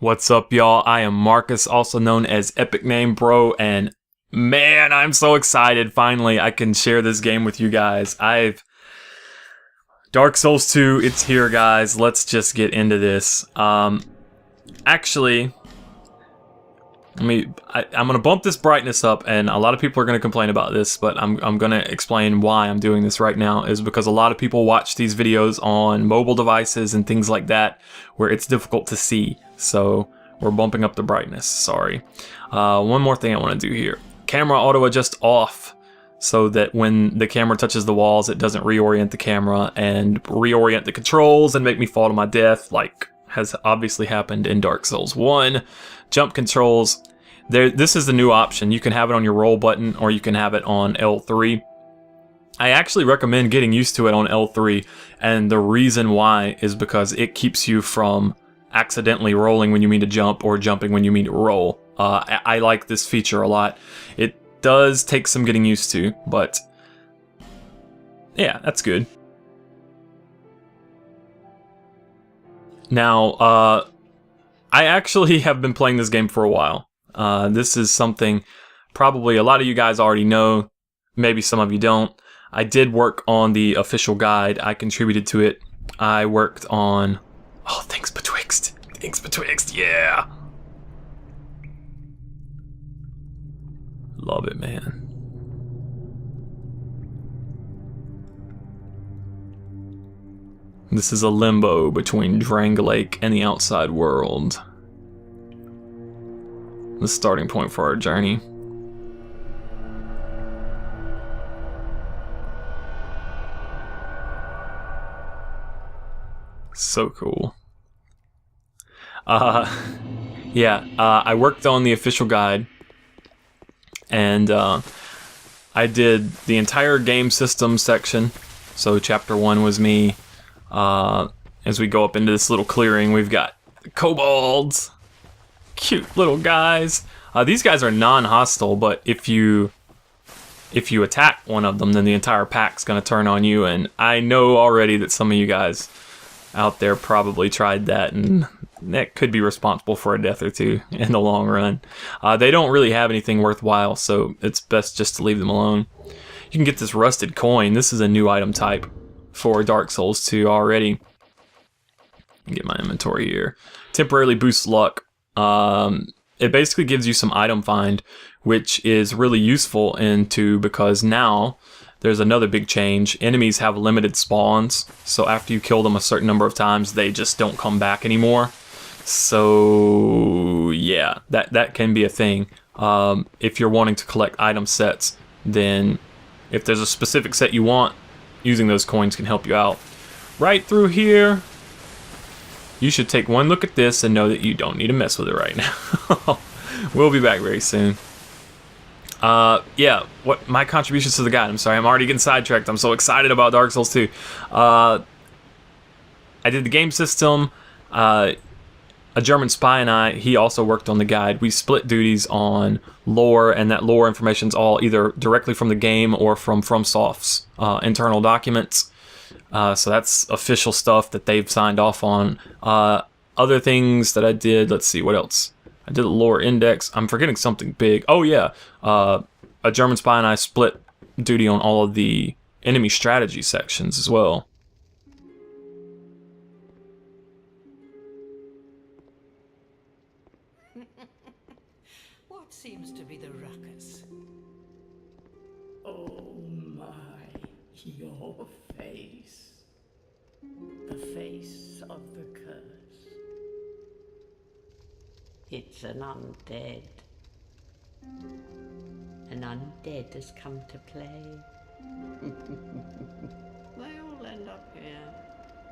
What's up, y'all? I am Marcus, also known as Epic Name Bro, and man, I'm so excited. Finally, I can share this game with you guys. Dark Souls 2, it's here, guys. Let's just get into this. Actually, I'm gonna bump this brightness up, and a lot of people are gonna complain about this, but I'm gonna explain why I'm doing this right now. Is because a lot of people watch these videos on mobile devices and things like that, where it's difficult to see. So we're bumping up the brightness. Sorry. One more thing I want to do here: camera auto adjust off, so that when the camera touches the walls, it doesn't reorient the camera and reorient the controls and make me fall to my death, like has obviously happened in Dark Souls 1. Jump controls, this is the new option. You can have it on your roll button or you can have it on L3. I actually recommend getting used to it on L3, and the reason why is because it keeps you from accidentally rolling when you mean to jump or jumping when you mean to roll. I like this feature a lot. It does take some getting used to, but yeah, that's good. Now, I actually have been playing this game for a while. This is something probably a lot of you guys already know, maybe some of you don't. I did work on the official guide. I contributed to it. I worked on... Oh, thanks Betwixt. Thanks Betwixt, yeah. Love it, man. This is a limbo between Drang Lake and the outside world. The starting point for our journey. So cool. Yeah, I worked on the official guide, and I did the entire game system section. So chapter 1 was me. As we go up into this little clearing, we've got kobolds. Cute little guys. These guys are non-hostile, but if you attack one of them, then the entire pack's gonna turn on you, and I know already that some of you guys out there probably tried that, and that could be responsible for a death or two in the long run. They don't really have anything worthwhile, so it's best just to leave them alone. You can get this rusted coin. This is a new item type for Dark Souls 2 already. Get my inventory here. Temporarily boosts luck. It basically gives you some item find, which is really useful because now there's another big change. Enemies have limited spawns, so after you kill them a certain number of times, they just don't come back anymore. So yeah, that can be a thing. If you're wanting to collect item sets, then if there's a specific set you want, using those coins can help you out. Right through here, you should take one look at this and know that you don't need to mess with it right now. We'll be back very soon. Yeah, what my contributions to the guide. I'm sorry, I'm already getting sidetracked. I'm so excited about Dark Souls 2. I did the game system. A German spy and I, he also worked on the guide. We split duties on lore, and that lore information's all either directly from the game or from FromSoft's internal documents. So that's official stuff that they've signed off on. Other things that I did, let's see, what else? I did a lore index. I'm forgetting something big. Oh yeah, a German spy and I split duty on all of the enemy strategy sections as well. What seems to be the ruckus? Oh my, your face. The face of the curse. It's an undead. An undead has come to play. They all end up here.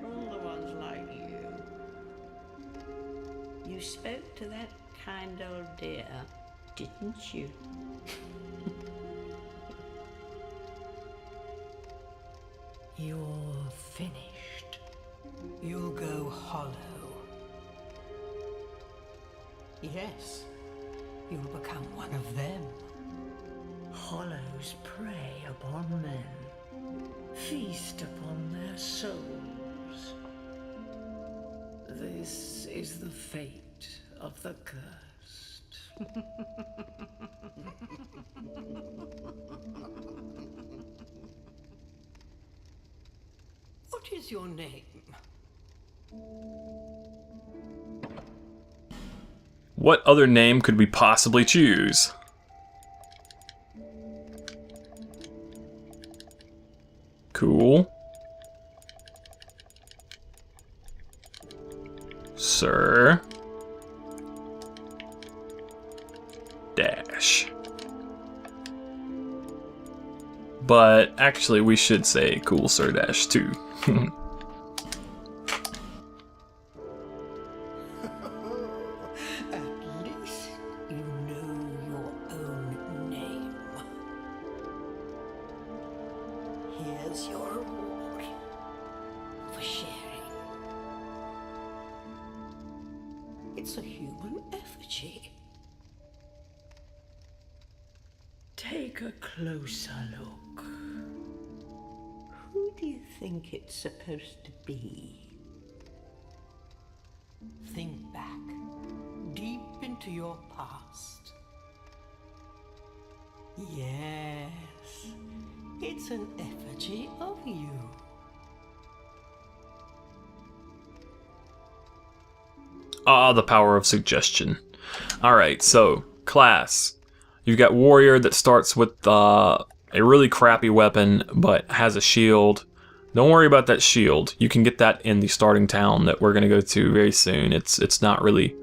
All the ones like you. You spoke to that kind old dear, didn't you? You're finished. You'll go hollow. Yes, you'll become one of them. Hollows prey upon men, feast upon their souls. This is the fate of the cursed. What is your name? What other name could we possibly choose? Cool. Sir. Dash. But actually we should say cool Sir Dash too. At least you know your own name. Here's your reward for sharing. It's a human effigy. Take a closer look. Who do you think it's supposed to be? Think back, deep into your past. Yes, it's an effigy of you. Ah, the power of suggestion. Alright, so, class. You've got Warrior that starts with a really crappy weapon, but has a shield. Don't worry about that shield. You can get that in the starting town that we're going to go to very soon. It's not really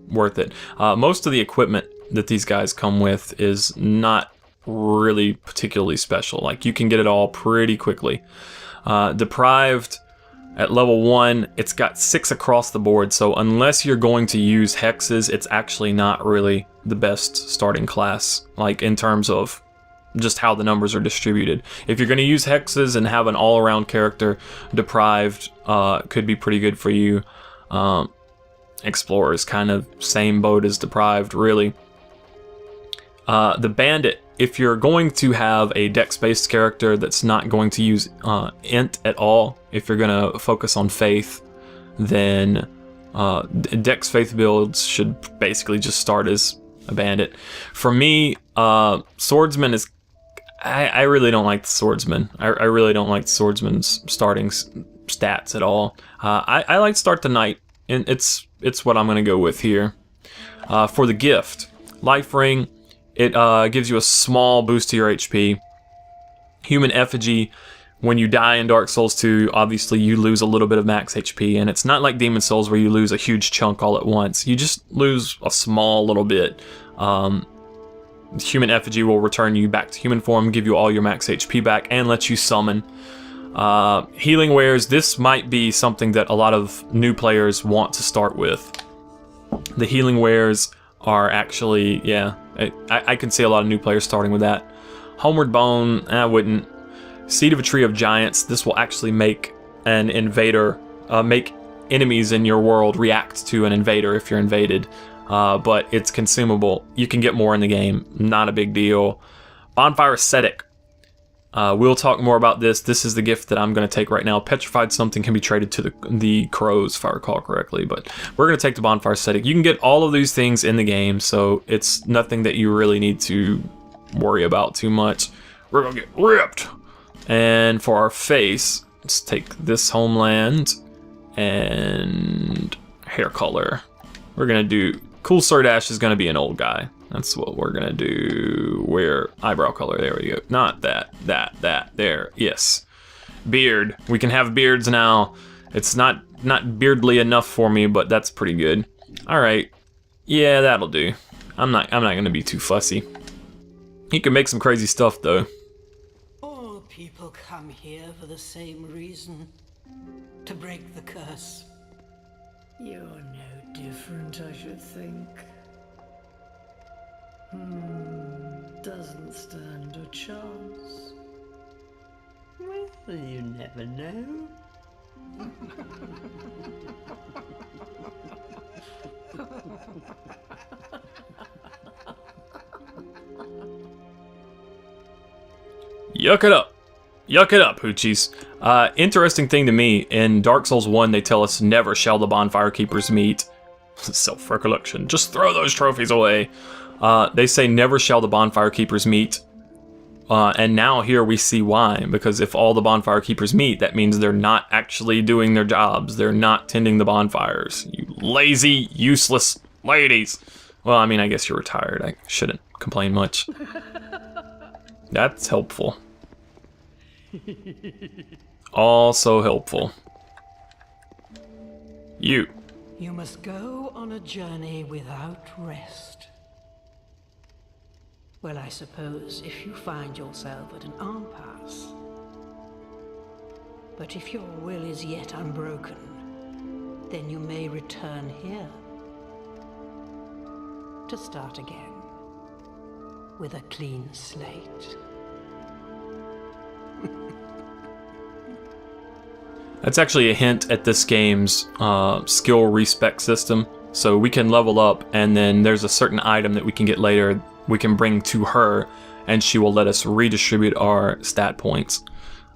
worth it. Most of the equipment that these guys come with is not really particularly special. Like, you can get it all pretty quickly. Deprived, at level 1, it's got 6 across the board, so unless you're going to use hexes, it's actually not really the best starting class, like in terms of just how the numbers are distributed. If you're going to use hexes and have an all-around character, Deprived could be pretty good for you. Explorer is kind of same boat as Deprived, really. The Bandit, if you're going to have a dex-based character that's not going to use int at all, if you're going to focus on faith, then dex faith builds should basically just start as a bandit. For me, Swordsman is... I really don't like the Swordsman. I really don't like the Swordsman's starting stats at all. I like Start the Knight, and it's what I'm going to go with here. For the gift, Life Ring, it gives you a small boost to your HP. Human Effigy, when you die in Dark Souls 2, obviously you lose a little bit of max HP, and it's not like Demon Souls where you lose a huge chunk all at once. You just lose a small little bit. Human Effigy will return you back to human form, give you all your max HP back, and let you summon. Healing Wares, this might be something that a lot of new players want to start with. The Healing Wares are actually, yeah, I can see a lot of new players starting with that. Homeward Bone, I wouldn't. Seed of a Tree of Giants, this will actually make an invader, make enemies in your world react to an invader if you're invaded. But it's consumable. You can get more in the game, not a big deal. Bonfire Ascetic. We'll talk more about this. This is the gift that I'm going to take right now. Petrified Something can be traded to the crows, if I recall correctly. But we're going to take the Bonfire Ascetic. You can get all of these things in the game, so it's nothing that you really need to worry about too much. We're going to get ripped. And for our face, let's take this Homeland and hair color. We're going to do... Cool Sir Dash is going to be an old guy. That's what we're going to do. Where? Eyebrow color. There we go. Not that. There. Yes. Beard. We can have beards now. It's not beardly enough for me, but that's pretty good. Alright. Yeah, that'll do. I'm not going to be too fussy. He can make some crazy stuff, though. All people come here for the same reason. To break the curse. You're no different, I should think. Doesn't stand a chance. Well, you never know. Yuck it up. Yuck it up, Hoochies. Interesting thing to me, in Dark Souls 1 they tell us never shall the Bonfire Keepers meet. Self-recollection. Just throw those trophies away. They say never shall the bonfire keepers meet. And now here we see why. Because if all the bonfire keepers meet, that means they're not actually doing their jobs. They're not tending the bonfires. You lazy, useless ladies. Well, I mean, I guess you're retired. I shouldn't complain much. That's helpful. Also helpful. You. You must go on a journey without rest. Well, I suppose if you find yourself at an impasse. But if your will is yet unbroken, then you may return here to start again with a clean slate. That's actually a hint at this game's skill respec system. So we can level up, and then there's a certain item that we can get later we can bring to her, and she will let us redistribute our stat points.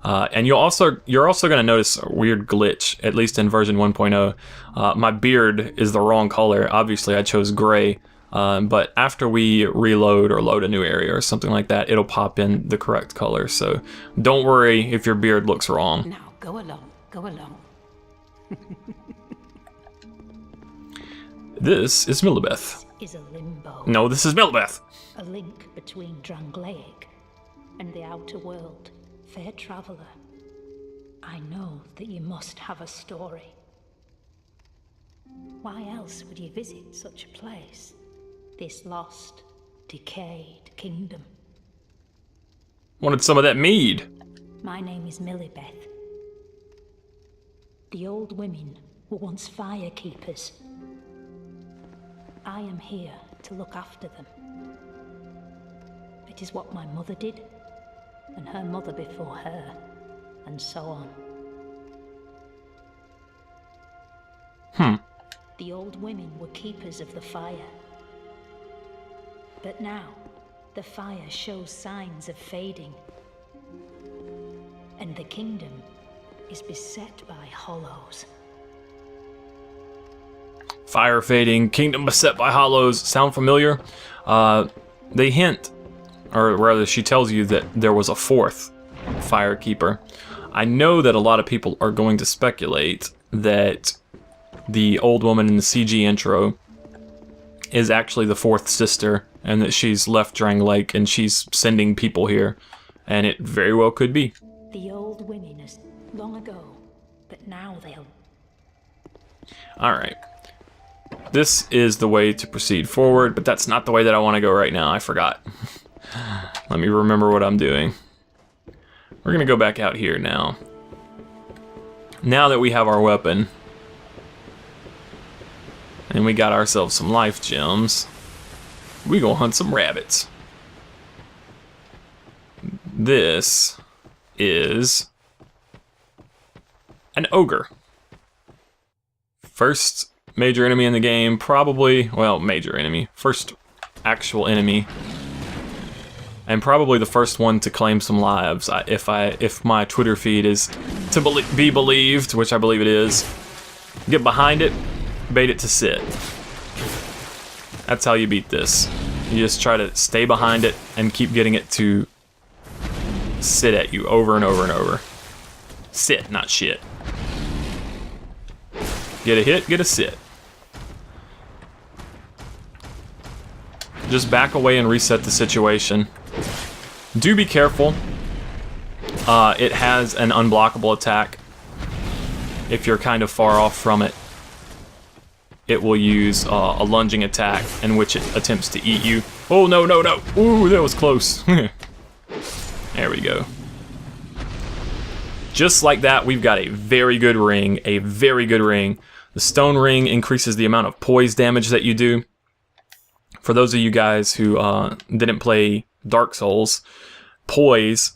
And you're also going to notice a weird glitch, at least in version 1.0. My beard is the wrong color. Obviously, I chose gray. But after we reload or load a new area or something like that, it'll pop in the correct color. So don't worry if your beard looks wrong. Now, go along. Go along. This is Millibeth. Is a limbo. No, this is Millibeth. A link between Drangleic and the outer world. Fair traveller, I know that you must have a story. Why else would you visit such a place? This lost, decayed kingdom. Wanted some of that mead. My name is Millibeth. The old women were once firekeepers. I am here to look after them. It is what my mother did, and her mother before her, and so on. The old women were keepers of the fire. But now, the fire shows signs of fading. And the kingdom is beset by hollows. Fire fading, kingdom beset by hollows. Sound familiar? They hint, or rather she tells you that there was a fourth fire keeper. I know that a lot of people are going to speculate that the old woman in the CG intro is actually the fourth sister, and that she's left Drangleic and she's sending people here, and it very well could be. The old women is long ago, but now they'll... Alright. This is the way to proceed forward, but that's not the way that I want to go right now. I forgot. Let me remember what I'm doing. We're gonna go back out here now. Now that we have our weapon, and we got ourselves some life gems, we gonna hunt some rabbits. This is an ogre. First major enemy in the game, probably, well, major enemy. First actual enemy. And probably the first one to claim some lives, if my Twitter feed is to be believed, which I believe it is. Get behind it, bait it to sit. That's how you beat this. You just try to stay behind it and keep getting it to sit at you over and over and over. Sit, not shit. Get a hit, get a sit. Just back away and reset the situation. Do be careful. It has an unblockable attack. If you're kind of far off from it, it will use a lunging attack in which it attempts to eat you. Oh, no, no, no. Ooh, that was close. There we go. Just like that, we've got a very good ring. A very good ring. The stone ring increases the amount of poise damage that you do. For those of you guys who didn't play Dark Souls, poise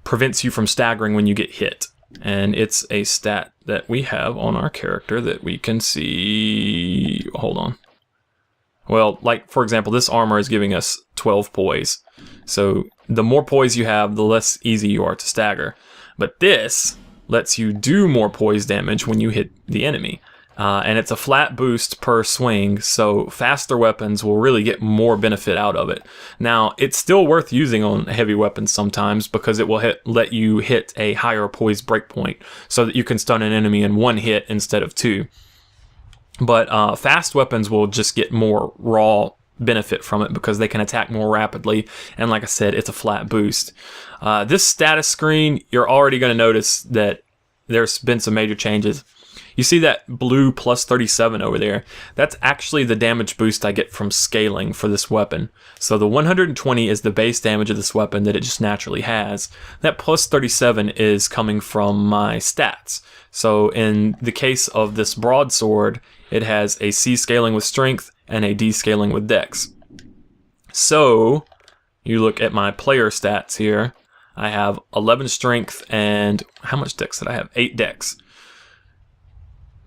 prevents you from staggering when you get hit. And it's a stat that we have on our character that we can see... Hold on. Well, like, for example, this armor is giving us 12 poise. So the more poise you have, the less easy you are to stagger. But this lets you do more poise damage when you hit the enemy. and it's a flat boost per swing, so faster weapons will really get more benefit out of it. Now, it's still worth using on heavy weapons sometimes because it will let you hit a higher poise breakpoint so that you can stun an enemy in one hit instead of two. But fast weapons will just get more raw benefit from it because they can attack more rapidly, and like I said, it's a flat boost. This status screen, you're already going to notice that there's been some major changes. You see that blue plus 37 over there? That's actually the damage boost I get from scaling for this weapon. So the 120 is the base damage of this weapon that it just naturally has. That plus 37 is coming from my stats. So in the case of this broadsword, it has a C scaling with strength and a D scaling with dex. So you look at my player stats here. I have 11 strength and how much dex did I have? 8 dex.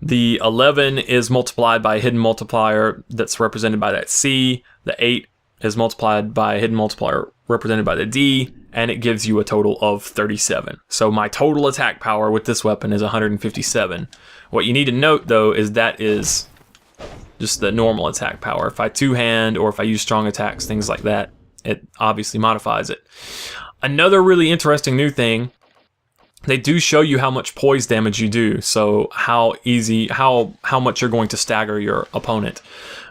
The 11 is multiplied by a hidden multiplier that's represented by that C. The 8 is multiplied by a hidden multiplier represented by the D, and it gives you a total of 37. So my total attack power with this weapon is 157. What you need to note, though, is that is just the normal attack power. If I two-hand or if I use strong attacks, things like that, it obviously modifies it. Another really interesting new thing, they do show you how much poise damage you do, so how much you're going to stagger your opponent.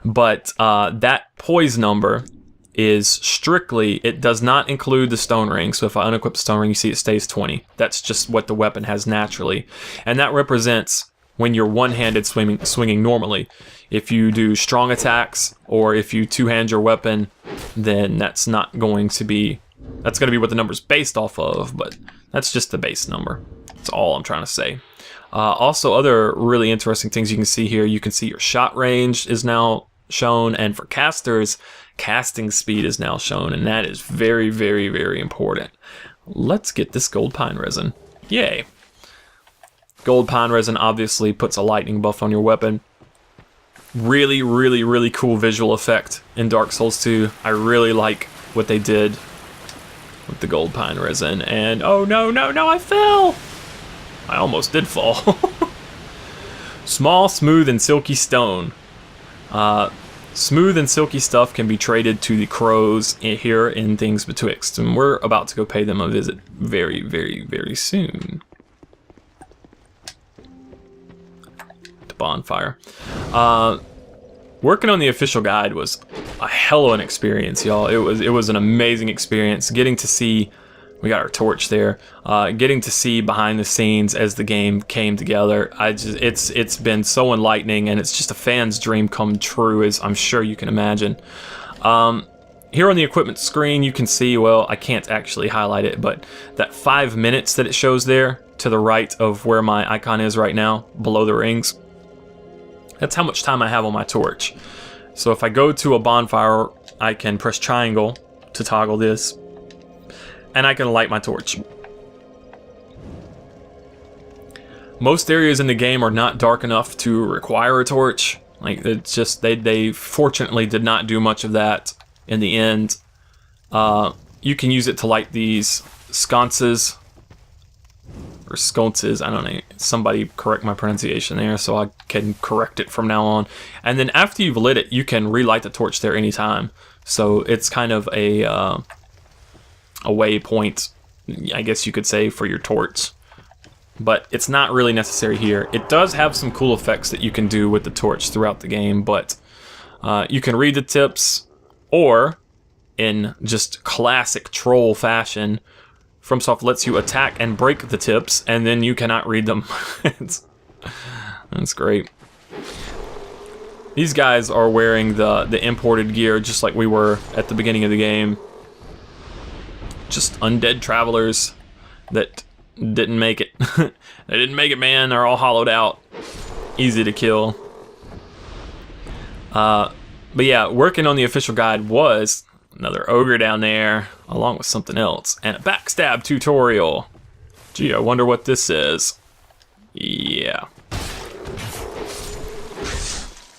But that poise number is strictly, it does not include the stone ring. So if I unequip the stone ring, you see it stays 20. That's just what the weapon has naturally. And that represents when you're one-handed swinging normally. If you do strong attacks or if you two-hand your weapon, then that's going to be what the number's based off of, but that's just the base number. That's all I'm trying to say. Also, other really interesting things you can see here. You can see your shot range is now shown, and for casters, casting speed is now shown, and that is very, very, very important. Let's get this gold pine resin. Yay. Gold pine resin obviously puts a lightning buff on your weapon. Really, really, really cool visual effect in Dark Souls 2. I really like what they did with the gold pine resin, and oh no, I fell! I almost did fall. Small, smooth, and silky stone. Smooth and silky stuff can be traded to the crows here in things Betwixt, and we're about to go pay them a visit very, very, very soon. The bonfire. Working on the official guide was a hell of an experience, y'all. It was an amazing experience. Getting to see, we got our torch there. Getting to see behind the scenes as the game came together. It's been so enlightening, and it's just a fan's dream come true, as I'm sure you can imagine. Here on the equipment screen, you can see, well, I can't actually highlight it, but that 5 minutes that it shows there to the right of where my icon is right now, below the rings. That's how much time I have on my torch. So if I go to a bonfire, I can press triangle to toggle this, and I can light my torch. Most areas in the game are not dark enough to require a torch. Like, it's just, they fortunately did not do much of that in the end. You can use it to light these sconces, or sconces, I don't know. Somebody correct my pronunciation there so I can correct it from now on. And then after you've lit it, you can relight the torch there anytime. So it's kind of a waypoint, I guess you could say, for your torch. But it's not really necessary here. It does have some cool effects that you can do with the torch throughout the game, but you can read the tips, or in just classic troll fashion, FromSoft lets you attack and break the tips, and then you cannot read them. That's great. These guys are wearing the imported gear just like we were at the beginning of the game. Just undead travelers that didn't make it. They didn't make it, man. They're all hollowed out. Easy to kill. But yeah, working on the official guide was another ogre down there, along with something else, and a backstab tutorial. Gee, I wonder what this is. Yeah.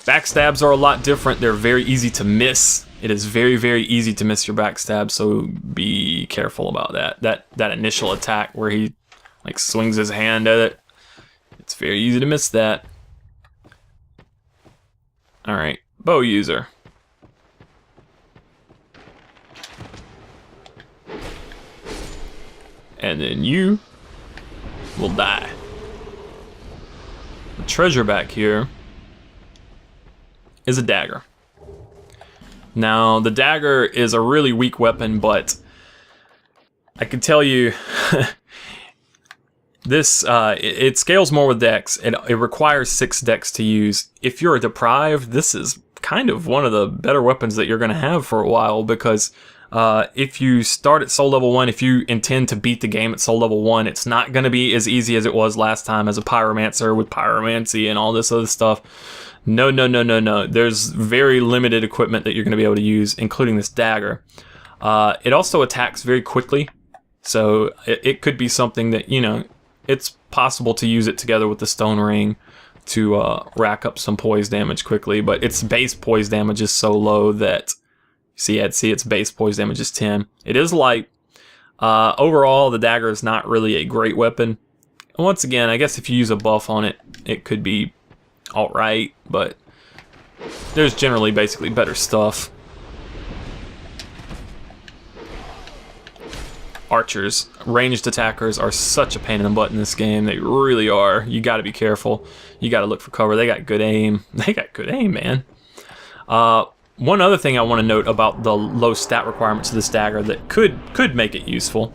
Backstabs are a lot different. They're very easy to miss. It is very, very easy to miss your backstab, so be careful about that. That initial attack where he like swings his hand at it, it's very easy to miss that. Alright, bow user. And then you will die. The treasure back here is a dagger. Now, the dagger is a really weak weapon, but I can tell you this, it scales more with dex. It requires 6 dex to use. If you're deprived, this is kind of one of the better weapons that you're going to have for a while, because if you start at soul level 1, if you intend to beat the game at soul level 1, it's not going to be as easy as it was last time as a pyromancer with pyromancy and all this other stuff. No. There's very limited equipment that you're going to be able to use, including this dagger. It also attacks very quickly, so it could be something that, you know, it's possible to use it together with the stone ring to rack up some poise damage quickly, but its base poise damage is so low that, see, its base poise damage is 10. It is light. Overall, the dagger is not really a great weapon. And once again, I guess if you use a buff on it, it could be alright, but there's generally basically better stuff. Archers, ranged attackers, are such a pain in the butt in this game. They really are. You gotta be careful. You gotta look for cover. They got good aim. They got good aim, man. One other thing I want to note about the low stat requirements of this dagger that could make it useful.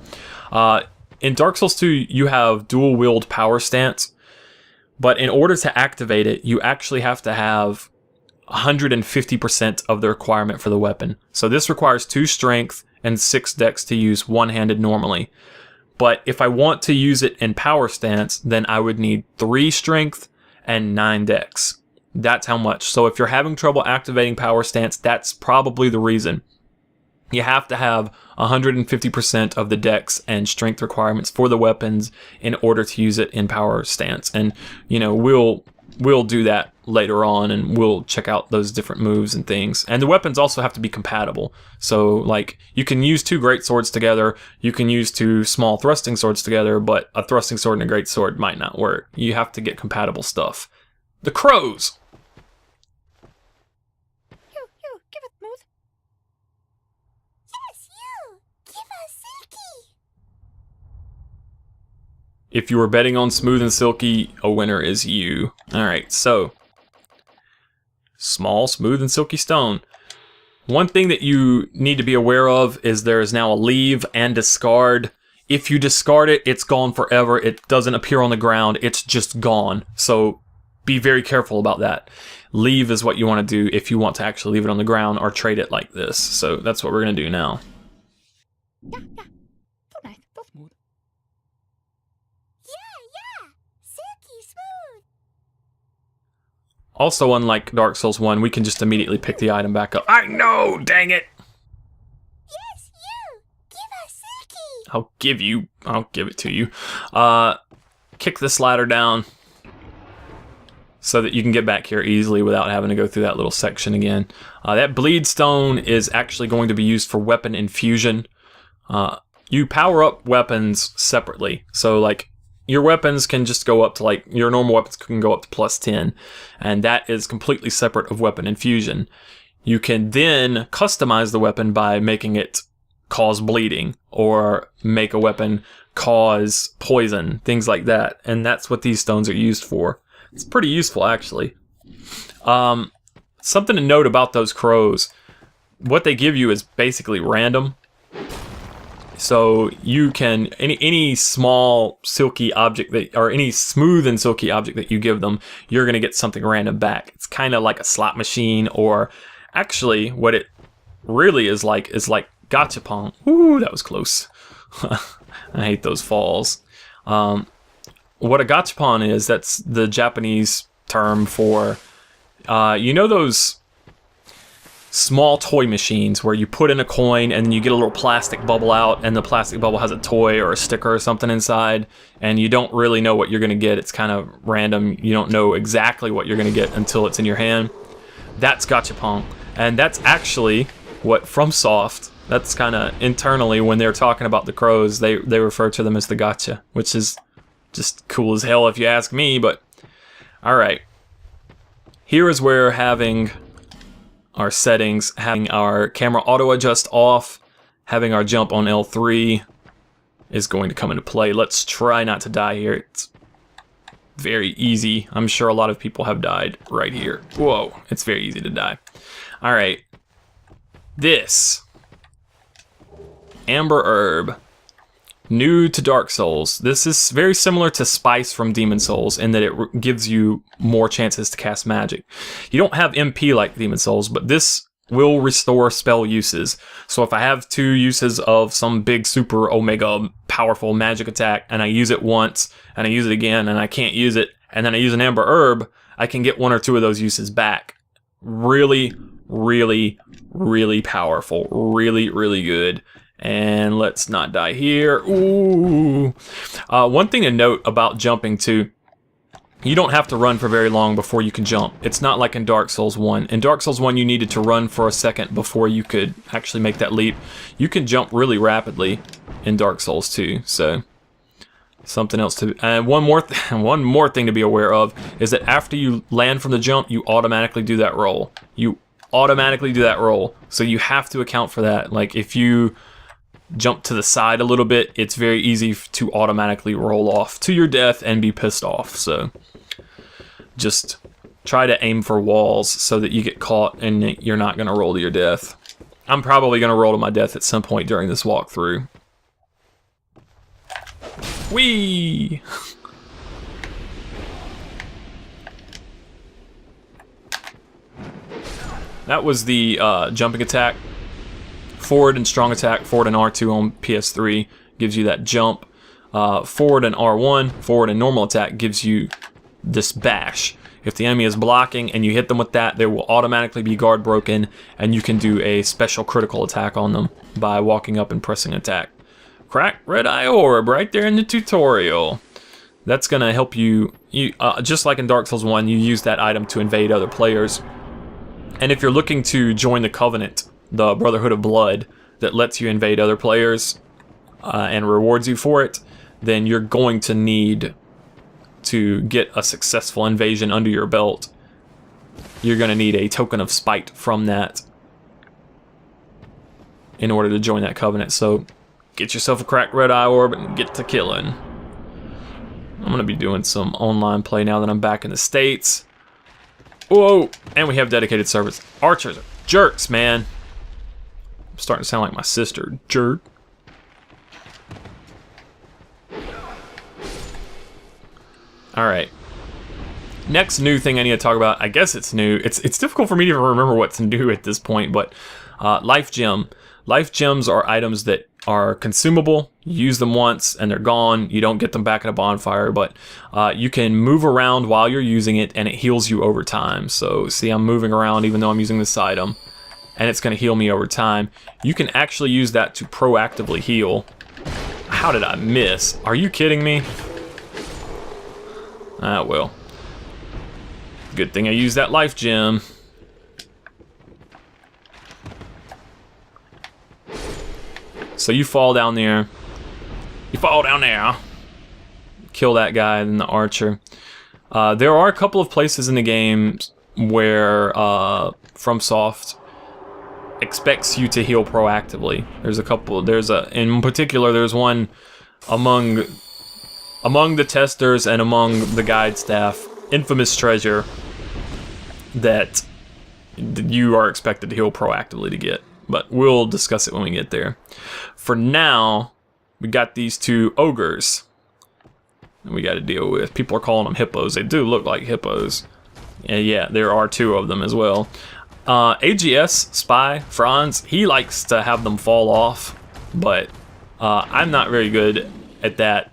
In Dark Souls 2, you have dual wield power stance, but in order to activate it, you actually have to have 150% of the requirement for the weapon. So this requires 2 strength and 6 dex to use one-handed normally. But if I want to use it in power stance, then I would need 3 strength and 9 dex. That's how much. So if you're having trouble activating power stance, that's probably the reason. You have to have 150% of the dex and strength requirements for the weapons in order to use it in power stance. And, you know, we'll do that later on, and we'll check out those different moves and things. And the weapons also have to be compatible. So, like, you can use 2 great swords together, you can use 2 small thrusting swords together, but a thrusting sword and a great sword might not work. You have to get compatible stuff. The crows! Give it smooth. Yes, you! Give us silky! If you were betting on smooth and silky, a winner is you. Alright, so small, smooth, and silky stone. One thing that you need to be aware of is there is now a leave and discard. If you discard it, it's gone forever. It doesn't appear on the ground. It's just gone. So be very careful about that. Leave is what you want to do if you want to actually leave it on the ground or trade it like this. So that's what we're going to do now. Yeah. So nice, so smooth. Yeah. Silky smooth. Also, unlike Dark Souls 1, we can just immediately pick the item back up. I know, dang it! Yes, you! Give us silky! I'll give it to you. Kick this ladder down so that you can get back here easily without having to go through that little section again. That bleed stone is actually going to be used for weapon infusion. You power up weapons separately. So, like, your weapons can just go up to, like, your normal weapons can go up to +10, and that is completely separate of weapon infusion. You can then customize the weapon by making it cause bleeding, or make a weapon cause poison, things like that, and that's what these stones are used for. It's pretty useful, actually. Something to note about those crows, what they give you is basically random. So you can, any small silky object that, or any smooth and silky object that you give them, you're gonna get something random back. It's kind of like a slot machine, or actually what it really is like gachapon. Ooh, that was close. I hate those falls. What a gachapon is, that's the Japanese term for, you know those small toy machines where you put in a coin and then you get a little plastic bubble out, and the plastic bubble has a toy or a sticker or something inside, and you don't really know what you're gonna get. It's kind of random. You don't know exactly what you're gonna get until it's in your hand. That's gachapon, and that's actually what FromSoft, that's kind of internally when they're talking about the crows, they refer to them as the gacha, which is just cool as hell if you ask me. But all right, Here is where having our settings, having our camera auto adjust off, having our jump on L3 is going to come into play. Let's try not to die here. It's very easy. I'm sure a lot of people have died right here. Whoa, it's very easy to die. All right, this Amber Herb, new to Dark Souls. This is very similar to Spice from Demon Souls in that it gives you more chances to cast magic. You don't have MP like Demon Souls, but this will restore spell uses. So if I have 2 uses of some big super omega powerful magic attack and I use it once and I use it again and I can't use it and then I use an Amber Herb, I can get 1 or 2 of those uses back. Really, really, really powerful. Really, really good. And let's not die here. Ooh. One thing to note about jumping too, you don't have to run for very long before you can jump. It's not like in Dark Souls 1. In Dark Souls 1, you needed to run for a second before you could actually make that leap. You can jump really rapidly in Dark Souls 2, so something else to... And one more thing to be aware of is that after you land from the jump, you automatically do that roll. You automatically do that roll, so you have to account for that. Like, if you jump to the side a little bit, it's very easy to automatically roll off to your death and be pissed off. So just try to aim for walls so that you get caught and you're not going to roll to your death. I'm probably going to roll to my death at some point during this walkthrough. Whee! That was the jumping attack. Forward and strong attack, forward and R2 on PS3 gives you that jump. Forward and R1, forward and normal attack gives you this bash. If the enemy is blocking and you hit them with that, they will automatically be guard broken and you can do a special critical attack on them by walking up and pressing attack. Crack red eye orb right there in the tutorial. That's gonna help you, just like in Dark Souls 1, you use that item to invade other players. And if you're looking to join the Covenant, the Brotherhood of Blood, that lets you invade other players and rewards you for it, then you're going to need to get a successful invasion under your belt. You're going to need a token of spite from that in order to join that Covenant. So get yourself a cracked red eye orb and get to killing. I'm going to be doing some online play now that I'm back in the States. Whoa! And we have dedicated servers. Archers are jerks, man. I'm starting to sound like my sister. Jerk. Alright. Next new thing I need to talk about, I guess it's new. It's difficult for me to even remember what's new at this point, but Life Gem. Life Gems are items that are consumable. You use them once and they're gone. You don't get them back at a bonfire, but you can move around while you're using it and it heals you over time. So see, I'm moving around even though I'm using this item and it's going to heal me over time. You can actually use that to proactively heal. How did I miss? Are you kidding me? Ah, well. Good thing I used that life gem. So you fall down there. You fall down there. Kill that guy and the archer. There are a couple of places in the game where FromSoft expects you to heal proactively. There's a couple. In particular, there's one among the testers and among the guide staff, Infamous Treasure, that you are expected to heal proactively to get. But we'll discuss it when we get there. For now, we got these two ogres that we got to deal with. People are calling them hippos. They do look like hippos. And yeah, there are two of them as well. AGS Spy Franz, he likes to have them fall off, but I'm not very good at that.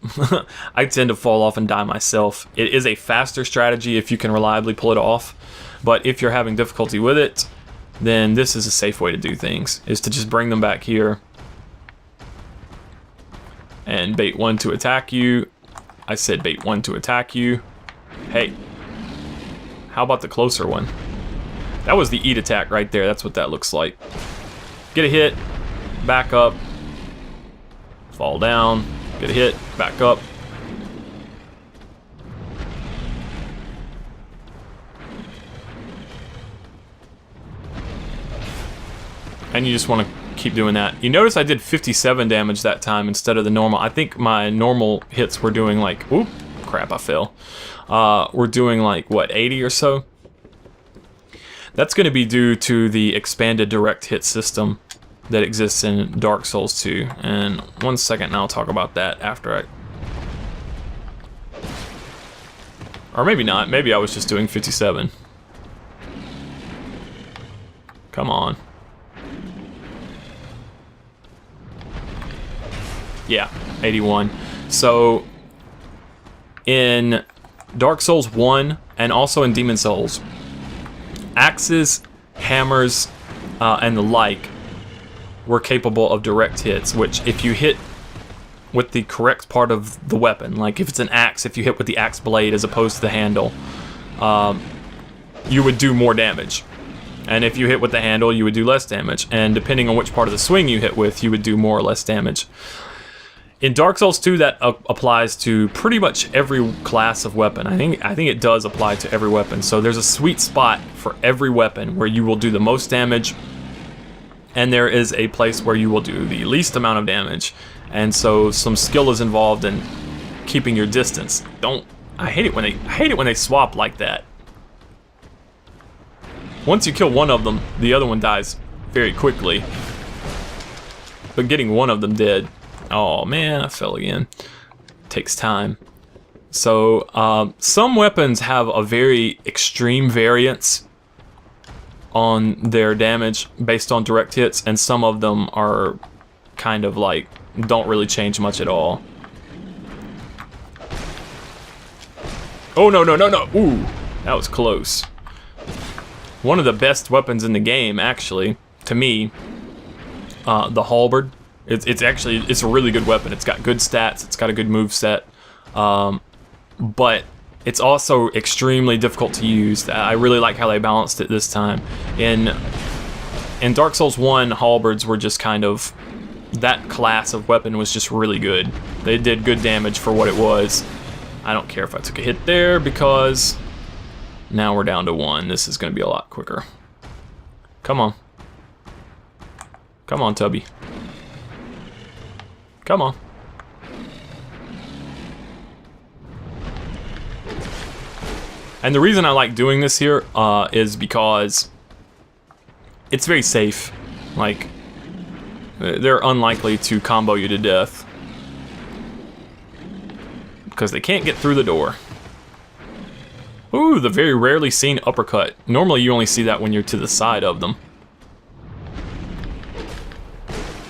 I tend to fall off and die myself. It is a faster strategy if you can reliably pull it off, but if you're having difficulty with it, then this is a safe way to do things, is to just bring them back here and bait one to attack you. I said bait one to attack you. Hey, how about the closer one? That was the eat attack right there. That's what that looks like. Get a hit, back up, fall down, get a hit, back up. And you just want to keep doing that. You notice I did 57 damage that time instead of the normal. I think my normal hits were doing like, oop, crap, I fell. We're doing like, what, 80 or so? That's going to be due to the expanded direct hit system that exists in Dark Souls 2. And 1 second, and I'll talk about that after I... Or maybe not. Maybe I was just doing 57. Come on. Yeah, 81. So, in Dark Souls 1 and also in Demon Souls, axes, hammers, and the like were capable of direct hits, which if you hit with the correct part of the weapon, like if it's an axe, if you hit with the axe blade as opposed to the handle, you would do more damage. And if you hit with the handle, you would do less damage. And depending on which part of the swing you hit with, you would do more or less damage. In Dark Souls 2, that applies to pretty much every class of weapon. I think it does apply to every weapon. So there's a sweet spot for every weapon where you will do the most damage, and there is a place where you will do the least amount of damage. And so some skill is involved in keeping your distance. I hate it when they swap like that. Once you kill one of them, the other one dies very quickly. But getting one of them dead, oh man, I fell again. Takes time. So some weapons have a very extreme variance on their damage based on direct hits, and some of them are kind of like don't really change much at all. Oh no no no no! Ooh, that was close. One of the best weapons in the game, actually, to me, the halberd. It's a really good weapon. It's got good stats. It's got a good move set, but it's also extremely difficult to use. I really like how they balanced it this time. In Dark Souls 1, halberds were just kind of, that class of weapon was just really good. They did good damage for what it was. I don't care if I took a hit there because now we're down to 1. This is going to be a lot quicker. Come on. Come on, Tubby. Come on. And the reason I like doing this here is because it's very safe. Like, they're unlikely to combo you to death because they can't get through the door. Ooh, the very rarely seen uppercut. Normally you only see that when you're to the side of them.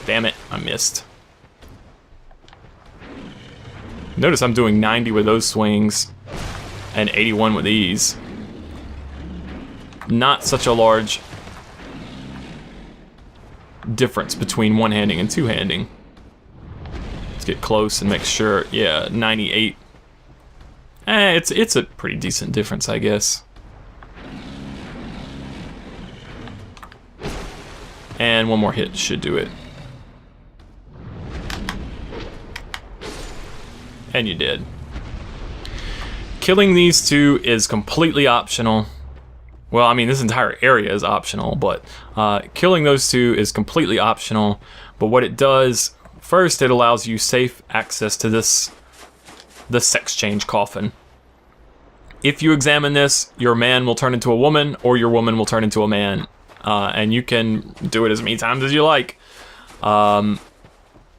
Damn it, I missed. Notice I'm doing 90 with those swings and 81 with these. Not such a large difference between one-handing and two-handing. Let's get close and make sure. Yeah, 98. It's a pretty decent difference, I guess. And one more hit should do it. And you did. Killing these two is completely optional. Well, I mean, this entire area is optional, but killing those two is completely optional. But what it does, first, it allows you safe access to the sex change coffin. If you examine this, your man will turn into a woman, or your woman will turn into a man. And you can do it as many times as you like.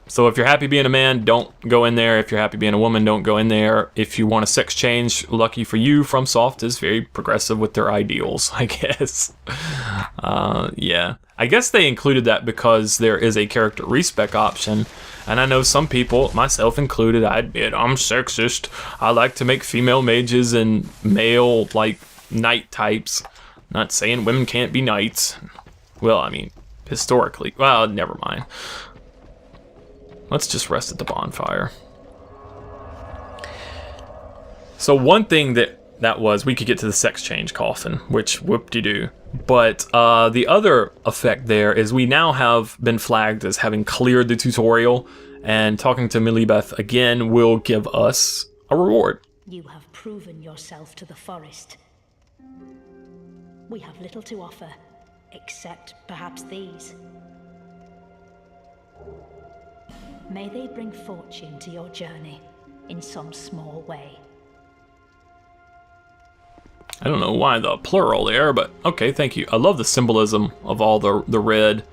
So if you're happy being a man, don't go in there. If you're happy being a woman, don't go in there. If you want a sex change, lucky for you, FromSoft is very progressive with their ideals, I guess. Yeah. I guess they included that because there is a character respec option. And I know some people, myself included, I admit I'm sexist. I like to make female mages and male, like, knight types. Not saying women can't be knights. Well, I mean, historically. Well, never mind. Let's just rest at the bonfire. So one thing that was, we could get to the sex change coffin, which whoop-de-doo. But the other effect there is we now have been flagged as having cleared the tutorial, and talking to Milibeth again will give us a reward. You have proven yourself to the forest. We have little to offer, except perhaps these. May they bring fortune to your journey in some small way. I don't know why the plural there, but okay, thank you. I love the symbolism of all the red.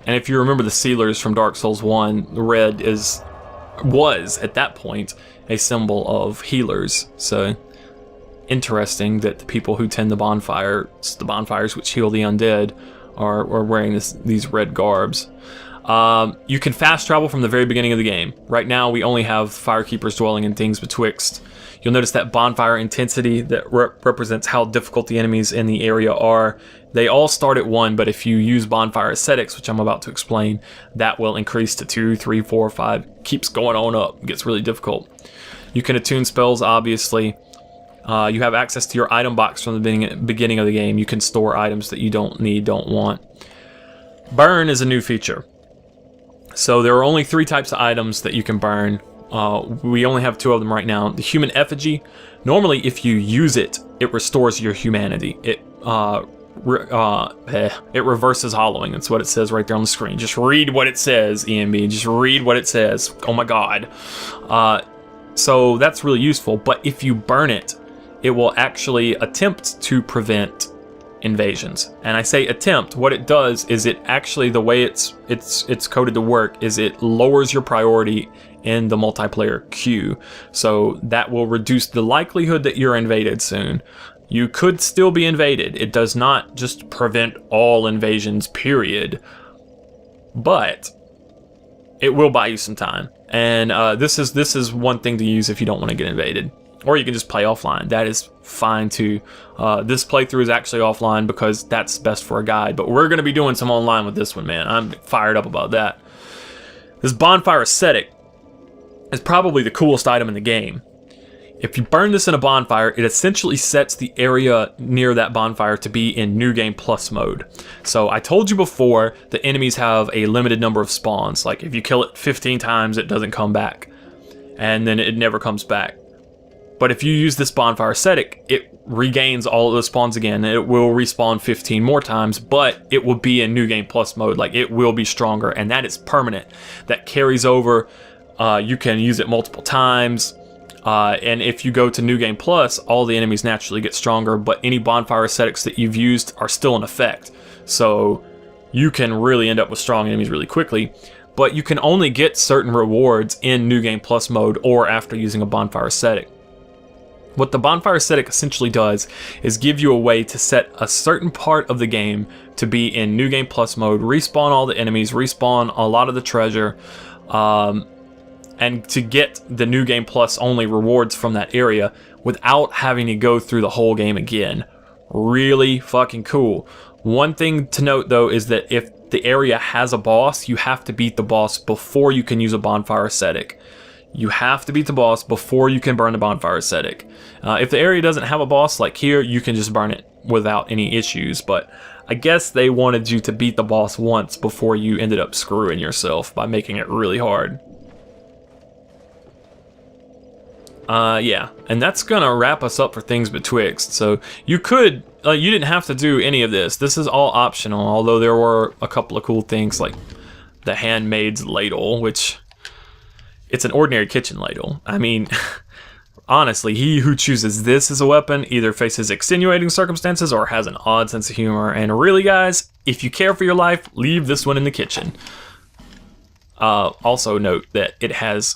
And if you remember the sealers from Dark Souls 1, the red was, at that point, a symbol of healers. So, interesting that the people who tend the bonfires which heal the undead, are wearing these red garbs. You can fast travel from the very beginning of the game. Right now, we only have firekeepers dwelling in things betwixt. You'll notice that bonfire intensity that represents how difficult the enemies in the area are. They all start at 1, but if you use bonfire ascetics, which I'm about to explain, that will increase to 2, 3, 4, 5. Keeps going on up. It gets really difficult. You can attune spells, obviously. You have access to your item box from the beginning of the game. You can store items that you don't need, don't want. Burn is a new feature. So there are only 3 types of items that you can burn. We only have 2 of them right now. The human effigy. Normally, if you use it, it restores your humanity. It reverses hollowing. That's what it says right there on the screen. Just read what it says, ENB. Just read what it says. Oh my god. So that's really useful. But if you burn it, it will actually attempt to prevent invasions. And I say attempt. What it does is it actually, the way it's coded to work is it lowers your priority in the multiplayer queue. So that will reduce the likelihood that you're invaded soon. You could still be invaded. It does not just prevent all invasions, period. But it will buy you some time. And this is one thing to use if you don't want to get invaded. Or you can just play offline. That is fine too. This playthrough is actually offline because that's best for a guide. But we're going to be doing some online with this one, man. I'm fired up about that. This bonfire ascetic is probably the coolest item in the game. If you burn this in a bonfire, it essentially sets the area near that bonfire to be in New Game Plus mode. So I told you before, the enemies have a limited number of spawns. Like if you kill it 15 times, it doesn't come back. And then it never comes back. But if you use this bonfire ascetic, it regains all of the spawns again. It will respawn 15 more times, but it will be in New Game Plus mode. Like it will be stronger, and that is permanent. That carries over. You can use it multiple times. And if you go to New Game Plus, all the enemies naturally get stronger, but any bonfire ascetics that you've used are still in effect. So you can really end up with strong enemies really quickly. But you can only get certain rewards in New Game Plus mode or after using a bonfire ascetic. What the bonfire ascetic essentially does is give you a way to set a certain part of the game to be in New Game Plus mode, respawn all the enemies, respawn a lot of the treasure, and to get the New Game Plus only rewards from that area without having to go through the whole game again. Really fucking cool. One thing to note though is that if the area has a boss, you have to beat the boss before you can use a bonfire ascetic. You have to beat the boss before you can burn the bonfire ascetic. If the area doesn't have a boss like here, you can just burn it without any issues, but I guess they wanted you to beat the boss once before you ended up screwing yourself by making it really hard. Yeah, and that's gonna wrap us up for things betwixt. So you could, you didn't have to do any of this. This is all optional, although there were a couple of cool things like the handmaid's ladle, which it's an ordinary kitchen ladle. I mean, honestly, he who chooses this as a weapon either faces extenuating circumstances or has an odd sense of humor. And really, guys, if you care for your life, leave this one in the kitchen. Also note that it has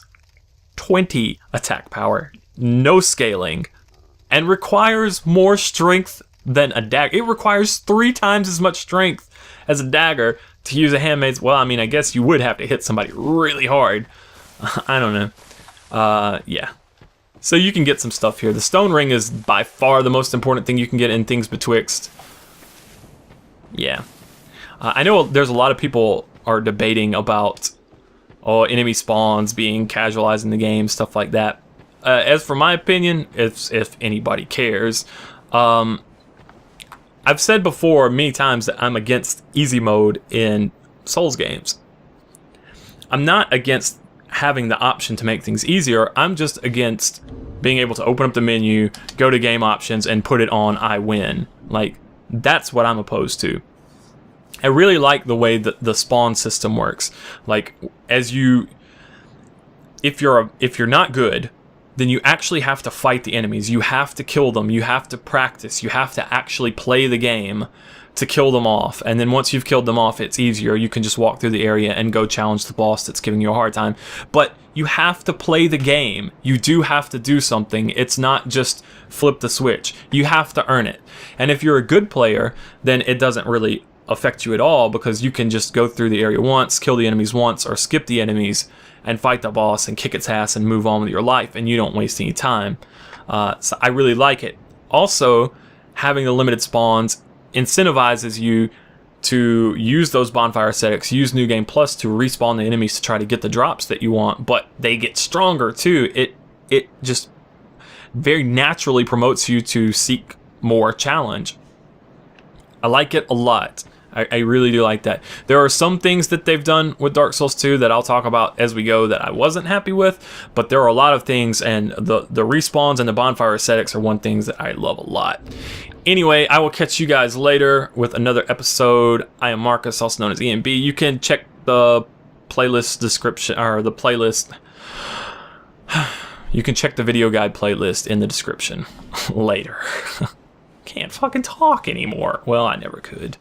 20 attack power, no scaling, and requires more strength than a dagger. It requires 3 times as much strength as a dagger to use a handmaid's. Well, I mean, I guess you would have to hit somebody really hard. I don't know. Yeah. So you can get some stuff here. The stone ring is by far the most important thing you can get in things betwixt. Yeah. I know there's a lot of people are debating about enemy spawns being casualized in the game, stuff like that. As for my opinion, if anybody cares, I've said before many times that I'm against easy mode in Souls games. I'm not against having the option to make things easier. I'm just against being able to open up the menu, go to game options, and put it on I win. Like, that's what I'm opposed to. I really like the way that the spawn system works. Like, if you're not good, then you actually have to fight the enemies. You have to kill them. You have to practice. You have to actually play the game to kill them off. And then once you've killed them off, it's easier. You can just walk through the area and go challenge the boss that's giving you a hard time. But you have to play the game. You do have to do something. It's not just flip the switch. You have to earn it. And if you're a good player, then it doesn't really affect you at all, because you can just go through the area once, kill the enemies once, or skip the enemies and fight the boss and kick its ass and move on with your life, and you don't waste any time. So I really like it. Also, having the limited spawns incentivizes you to use those bonfire aesthetics, use New Game Plus to respawn the enemies to try to get the drops that you want, but they get stronger too. It just very naturally promotes you to seek more challenge. I like it a lot. I really do like that. There are some things that they've done with Dark Souls 2 that I'll talk about as we go that I wasn't happy with, but there are a lot of things, and the respawns and the bonfire aesthetics are one things that I love a lot. Anyway, I will catch you guys later with another episode. I am Marcus, also known as ENB. You can check the playlist description, or the playlist. You can check the video guide playlist in the description later. Can't fucking talk anymore. Well, I never could.